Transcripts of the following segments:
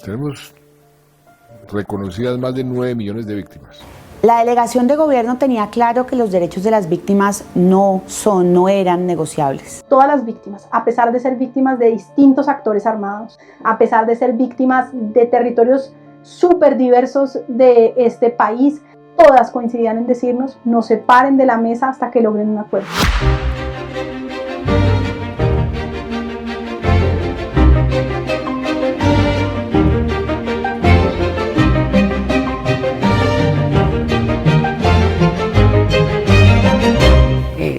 Tenemos reconocidas más de 9 millones de víctimas. La delegación de gobierno tenía claro que los derechos de las víctimas no eran negociables. Todas las víctimas, a pesar de ser víctimas de distintos actores armados, a pesar de ser víctimas de territorios súper diversos de este país, todas coincidían en decirnos: no se paren de la mesa hasta que logren un acuerdo.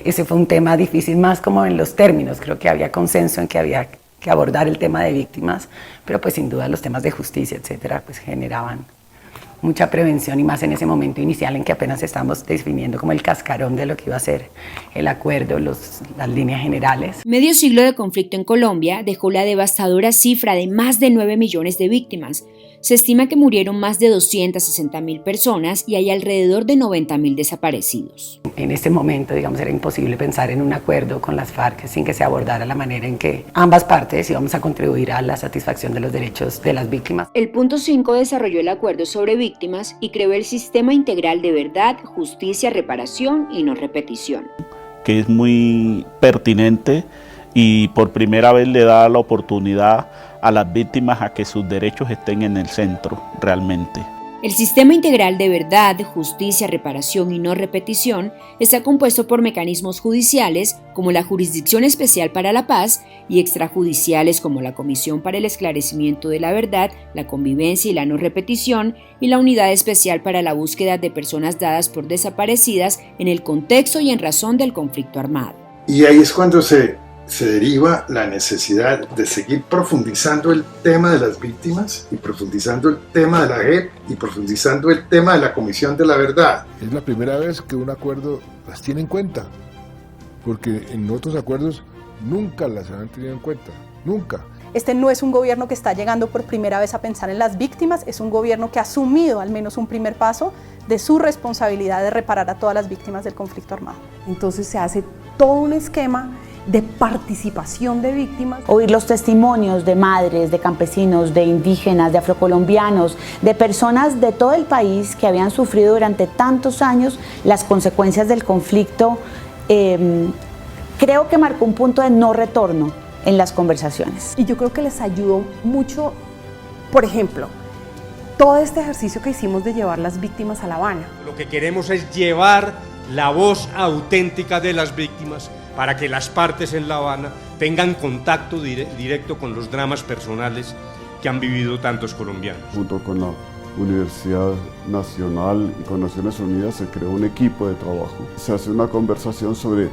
Ese fue un tema difícil, más como en los términos. Creo que había consenso en que había que abordar el tema de víctimas, pero pues sin duda los temas de justicia, etcétera, pues generaban mucha prevención, y más en ese momento inicial en que apenas estábamos definiendo como el cascarón de lo que iba a ser el acuerdo, las líneas generales. Medio siglo de conflicto en Colombia dejó la devastadora cifra de más de 9 millones de víctimas. Se estima que murieron más de 260.000 personas y hay alrededor de 90.000 desaparecidos. En ese momento, digamos, era imposible pensar en un acuerdo con las FARC sin que se abordara la manera en que ambas partes íbamos a contribuir a la satisfacción de los derechos de las víctimas. El punto 5 desarrolló el acuerdo sobre víctimas y creó el sistema integral de verdad, justicia, reparación y no repetición. Que es muy pertinente y por primera vez le da la oportunidad a las víctimas a que sus derechos estén en el centro realmente. El sistema integral de verdad, justicia, reparación y no repetición está compuesto por mecanismos judiciales como la Jurisdicción Especial para la Paz y extrajudiciales como la Comisión para el Esclarecimiento de la Verdad, la Convivencia y la No Repetición, y la Unidad Especial para la Búsqueda de Personas dadas por desaparecidas en el contexto y en razón del conflicto armado. Y ahí es cuando se deriva la necesidad de seguir profundizando el tema de las víctimas y profundizando el tema de la JEP y profundizando el tema de la Comisión de la Verdad. Es la primera vez que un acuerdo las tiene en cuenta, porque en otros acuerdos nunca las han tenido en cuenta, nunca. Este no es un gobierno que está llegando por primera vez a pensar en las víctimas, es un gobierno que ha asumido al menos un primer paso de su responsabilidad de reparar a todas las víctimas del conflicto armado. Entonces se hace todo un esquema de participación de víctimas. Oír los testimonios de madres, de campesinos, de indígenas, de afrocolombianos, de personas de todo el país que habían sufrido durante tantos años las consecuencias del conflicto, creo que marcó un punto de no retorno en las conversaciones. Y yo creo que les ayudó mucho, por ejemplo, todo este ejercicio que hicimos de llevar las víctimas a La Habana. Lo que queremos es llevar la voz auténtica de las víctimas para que las partes en La Habana tengan contacto directo con los dramas personales que han vivido tantos colombianos. Junto con la Universidad Nacional y con Naciones Unidas se creó un equipo de trabajo. Se hace una conversación sobre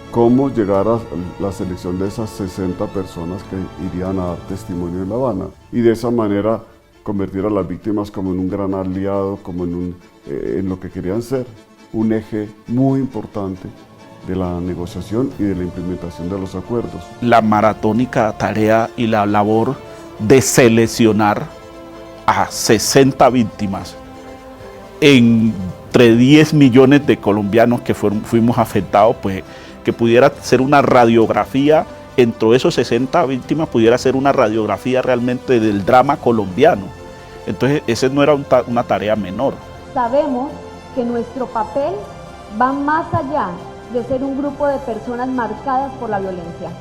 cómo llegar a la selección de esas 60 personas que irían a dar testimonio en La Habana y de esa manera convertir a las víctimas como en un gran aliado, como en lo que querían ser, un eje muy importante de la negociación y de la implementación de los acuerdos. La maratónica tarea y la labor de seleccionar a 60 víctimas entre 10 millones de colombianos que fuimos afectados, pues que pudiera ser una radiografía, entre esos 60 víctimas pudiera ser una radiografía realmente del drama colombiano. Entonces esa no era una tarea menor. Sabemos que nuestro papel va más allá de ser un grupo de personas marcadas por la violencia.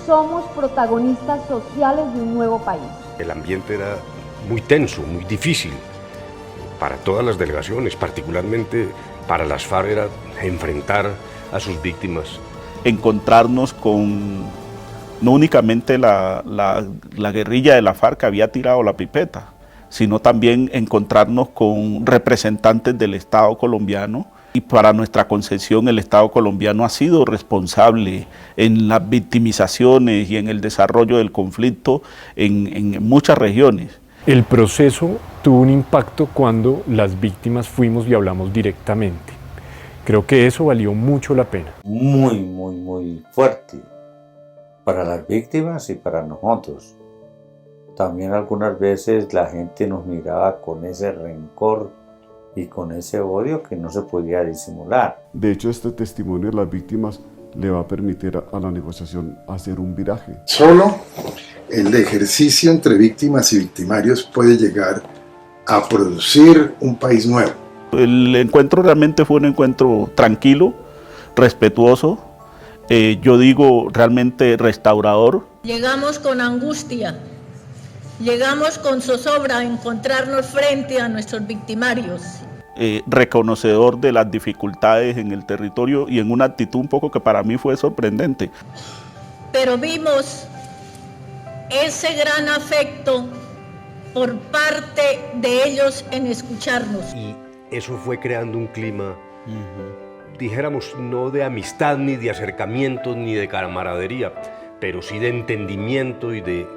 Somos protagonistas sociales de un nuevo país. El ambiente era muy tenso, muy difícil para todas las delegaciones, particularmente para las FARC era enfrentar a sus víctimas. Encontrarnos con no únicamente la guerrilla de la FARC que había tirado la pipeta, sino también encontrarnos con representantes del Estado colombiano. Y para nuestra concepción el Estado colombiano ha sido responsable en las victimizaciones y en el desarrollo del conflicto en muchas regiones. El proceso tuvo un impacto cuando las víctimas fuimos y hablamos directamente. Creo que eso valió mucho la pena. Muy fuerte para las víctimas y para nosotros. También algunas veces la gente nos miraba con ese rencor y con ese odio que no se podía disimular. De hecho, este testimonio de las víctimas le va a permitir a la negociación hacer un viraje. Solo el ejercicio entre víctimas y victimarios puede llegar a producir un país nuevo. El encuentro realmente fue un encuentro tranquilo, respetuoso, yo digo realmente restaurador. Llegamos con angustia, llegamos con zozobra a encontrarnos frente a nuestros victimarios. Reconocedor de las dificultades en el territorio y en una actitud un poco que para mí fue sorprendente. Pero vimos ese gran afecto por parte de ellos en escucharnos. Y eso fue creando un clima, dijéramos, no de amistad, ni de acercamiento, ni de camaradería, pero sí de entendimiento y de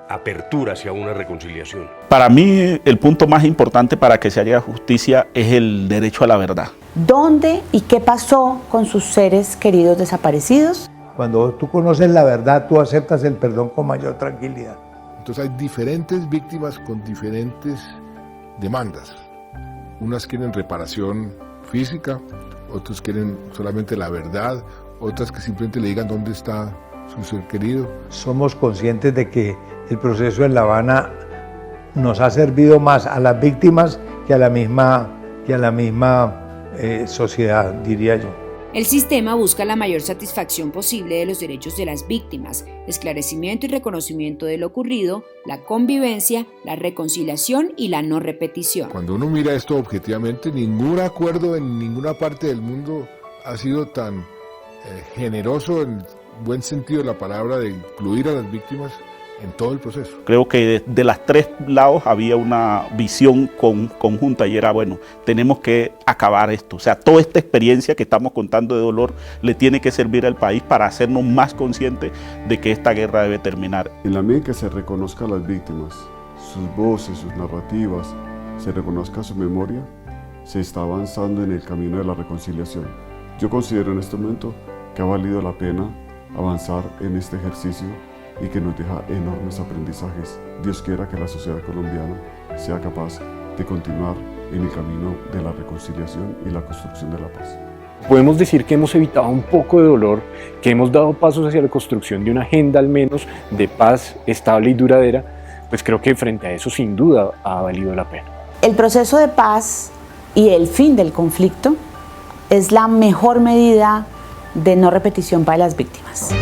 apertura hacia una reconciliación. Para mí, el punto más importante para que se haga justicia es el derecho a la verdad. ¿Dónde y qué pasó con sus seres queridos desaparecidos? Cuando tú conoces la verdad, tú aceptas el perdón con mayor tranquilidad. Entonces hay diferentes víctimas con diferentes demandas. Unas quieren reparación física, otros quieren solamente la verdad, otras que simplemente le digan dónde está su ser querido. Somos conscientes de que el proceso en La Habana nos ha servido más a las víctimas que a la misma sociedad, diría yo. El sistema busca la mayor satisfacción posible de los derechos de las víctimas, esclarecimiento y reconocimiento de lo ocurrido, la convivencia, la reconciliación y la no repetición. Cuando uno mira esto objetivamente, ningún acuerdo en ninguna parte del mundo ha sido tan generoso en buen sentido de la palabra de incluir a las víctimas en todo el proceso. Creo que de las tres lados había una visión conjunta y era, bueno, tenemos que acabar esto. O sea, toda esta experiencia que estamos contando de dolor le tiene que servir al país para hacernos más conscientes de que esta guerra debe terminar. En la medida que se reconozca a las víctimas, sus voces, sus narrativas, se reconozca su memoria, se está avanzando en el camino de la reconciliación. Yo considero en este momento que ha valido la pena avanzar en este ejercicio y que nos deja enormes aprendizajes. Dios quiera que la sociedad colombiana sea capaz de continuar en el camino de la reconciliación y la construcción de la paz. Podemos decir que hemos evitado un poco de dolor, que hemos dado pasos hacia la construcción de una agenda al menos de paz estable y duradera, pues creo que frente a eso sin duda ha valido la pena. El proceso de paz y el fin del conflicto es la mejor medida de no repetición para las víctimas.